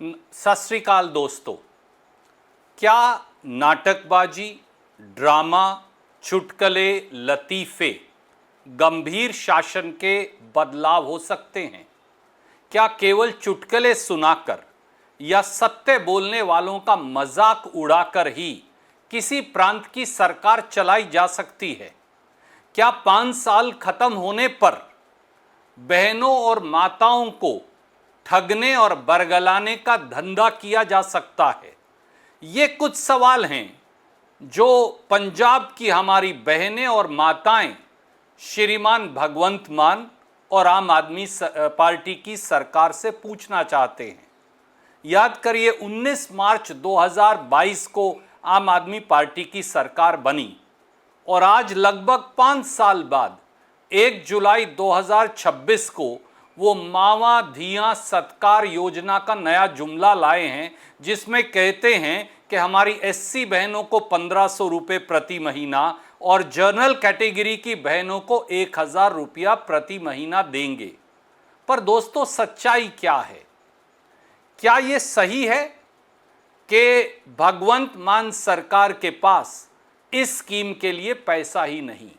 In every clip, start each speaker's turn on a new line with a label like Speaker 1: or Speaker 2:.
Speaker 1: सत श्री अकाल दोस्तों। क्या नाटकबाजी, ड्रामा, चुटकुले, लतीफ़े गंभीर शासन के बदलाव हो सकते हैं? क्या केवल चुटकुले सुनाकर या सत्य बोलने वालों का मजाक उड़ाकर ही किसी प्रांत की सरकार चलाई जा सकती है? क्या 5 साल खत्म होने पर बहनों और माताओं को ठगने और बरगलाने का धंधा किया जा सकता है? ये कुछ सवाल हैं जो पंजाब की हमारी बहनें और माताएं श्रीमान भगवंत मान और आम आदमी पार्टी की सरकार से पूछना चाहते हैं। याद करिए, 19 मार्च 2022 को आम आदमी पार्टी की सरकार बनी और आज लगभग 5 साल बाद 1 जुलाई 2026 को वो मावा धिया सत्कार योजना का नया जुमला लाए हैं, जिसमें कहते हैं कि हमारी एससी बहनों को 1500 रुपये प्रति महीना और जनरल कैटेगरी की बहनों को 1000 रुपया प्रति महीना देंगे। पर दोस्तों, सच्चाई क्या है? क्या ये सही है कि भगवंत मान सरकार के पास इस स्कीम के लिए पैसा ही नहीं?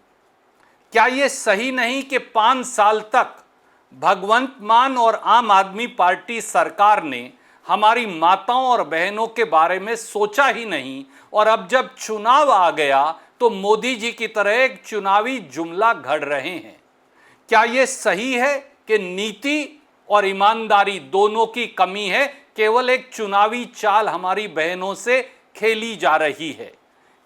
Speaker 1: क्या ये सही नहीं कि 5 साल तक भगवंत मान और आम आदमी पार्टी सरकार ने हमारी माताओं और बहनों के बारे में सोचा ही नहीं, और अब जब चुनाव आ गया तो मोदी जी की तरह एक चुनावी जुमला घड़ रहे हैं? क्या ये सही है कि नीति और ईमानदारी दोनों की कमी है, केवल एक चुनावी चाल हमारी बहनों से खेली जा रही है?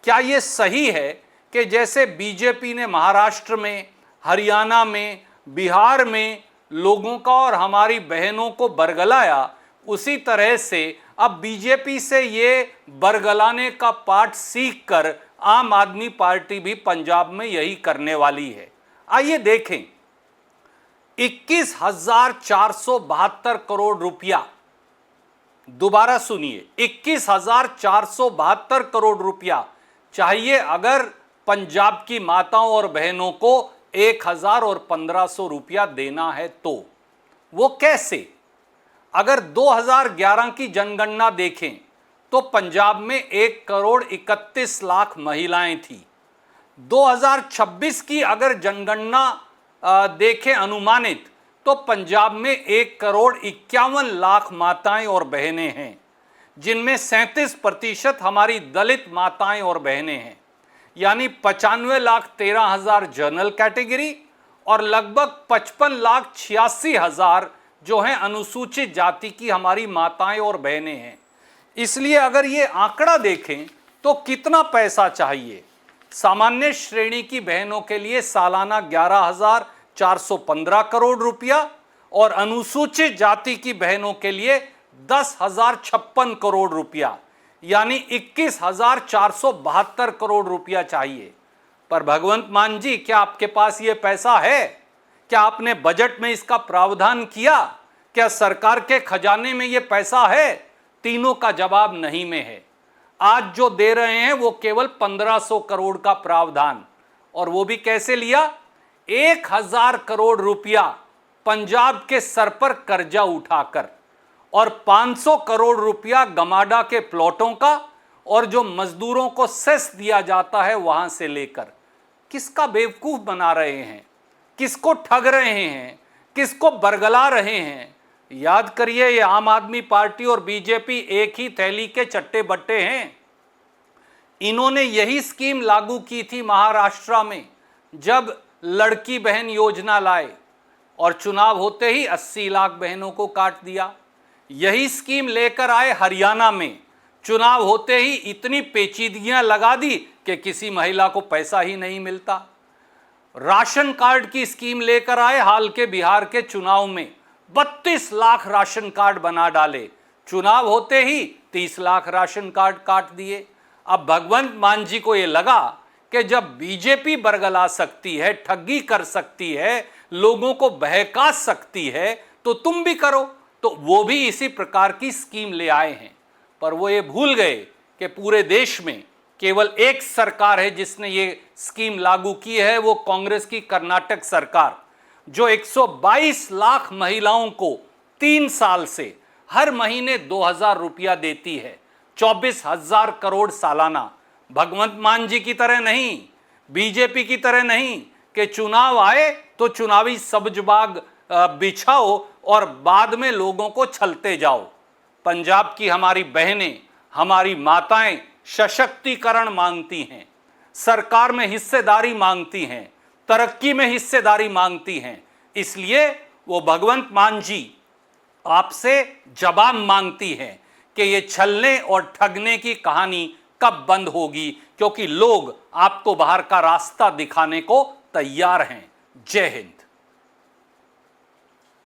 Speaker 1: क्या ये सही है कि जैसे बीजेपी ने महाराष्ट्र में, हरियाणा में, बिहार में लोगों का और हमारी बहनों को बरगलाया, उसी तरह से अब बीजेपी से ये बरगलाने का पाठ सीखकर आम आदमी पार्टी भी पंजाब में यही करने वाली है? आइए देखें। 21,472 करोड़ रुपया, दोबारा सुनिए, 21,472 करोड़ रुपया चाहिए अगर पंजाब की माताओं और बहनों को 1000 और 1500 रुपया देना है तो। वो कैसे? अगर 2011 की जनगणना देखें तो पंजाब में 1,31,00,000 महिलाएं थी। 2026 की अगर जनगणना देखें अनुमानित, तो पंजाब में 1,51,00,000 माताएं और बहनें हैं, जिनमें 37% हमारी दलित माताएं और बहनें हैं, यानी 95,13,000 जनरल कैटेगरी और लगभग 55,86,000 जो हैं अनुसूचित जाति की हमारी माताएं और बहनें हैं। इसलिए अगर ये आंकड़ा देखें तो कितना पैसा चाहिए? सामान्य श्रेणी की बहनों के लिए सालाना 11,415 करोड़ रुपया और अनुसूचित जाति की बहनों के लिए 10,056 करोड़ रुपया, यानी 21,472 करोड़ रुपया चाहिए। पर भगवंत मान जी, क्या आपके पास ये पैसा है? क्या आपने बजट में इसका प्रावधान किया? क्या सरकार के खजाने में ये पैसा है? तीनों का जवाब नहीं में है। आज जो दे रहे हैं वो केवल 1500 करोड़ का प्रावधान, और वो भी कैसे लिया? 1000 करोड़ रुपया पंजाब के सर पर कर्जा उठाकर और 500 करोड़ रुपया गमाडा के प्लॉटों का और जो मजदूरों को सेस दिया जाता है वहां से लेकर। किसका बेवकूफ बना रहे हैं? किसको ठग रहे हैं? किसको बरगला रहे हैं? याद करिए, ये आम आदमी पार्टी और बीजेपी एक ही थैली के चट्टे बट्टे हैं। इन्होंने यही स्कीम लागू की थी महाराष्ट्र में, जब लड़की बहन योजना लाए और चुनाव होते ही 80 लाख बहनों को काट दिया। यही स्कीम लेकर आए हरियाणा में, चुनाव होते ही इतनी पेचीदगियां लगा दी कि किसी महिला को पैसा ही नहीं मिलता। राशन कार्ड की स्कीम लेकर आए हाल के बिहार के चुनाव में, 32 लाख राशन कार्ड बना डाले, चुनाव होते ही 30 लाख राशन कार्ड काट दिए। अब भगवंत मान जी को ये लगा कि जब बीजेपी बरगला सकती है, ठगी कर सकती है, लोगों को बहका सकती है, तो तुम भी करो। तो वो भी इसी प्रकार की स्कीम ले आए हैं। पर वो ये भूल गए कि पूरे देश में केवल एक सरकार है जिसने ये स्कीम लागू की है, वो कांग्रेस की कर्नाटक सरकार, जो 122 लाख महिलाओं को 3 साल से हर महीने 2,000 रुपया देती है, 24,000 करोड़ सालाना। भगवंत मान जी की तरह नहीं, बीजेपी की तरह नहीं कि चुनाव आए तो चुनावी सब्जबाग बिछाओ और बाद में लोगों को छलते जाओ। पंजाब की हमारी बहनें, हमारी माताएं सशक्तिकरण मांगती हैं, सरकार में हिस्सेदारी मांगती हैं, तरक्की में हिस्सेदारी मांगती हैं। इसलिए वो भगवंत मान जी आपसे जवाब मांगती हैं कि ये छलने और ठगने की कहानी कब बंद होगी, क्योंकि लोग आपको बाहर का रास्ता दिखाने को तैयार हैं। जय हिंद।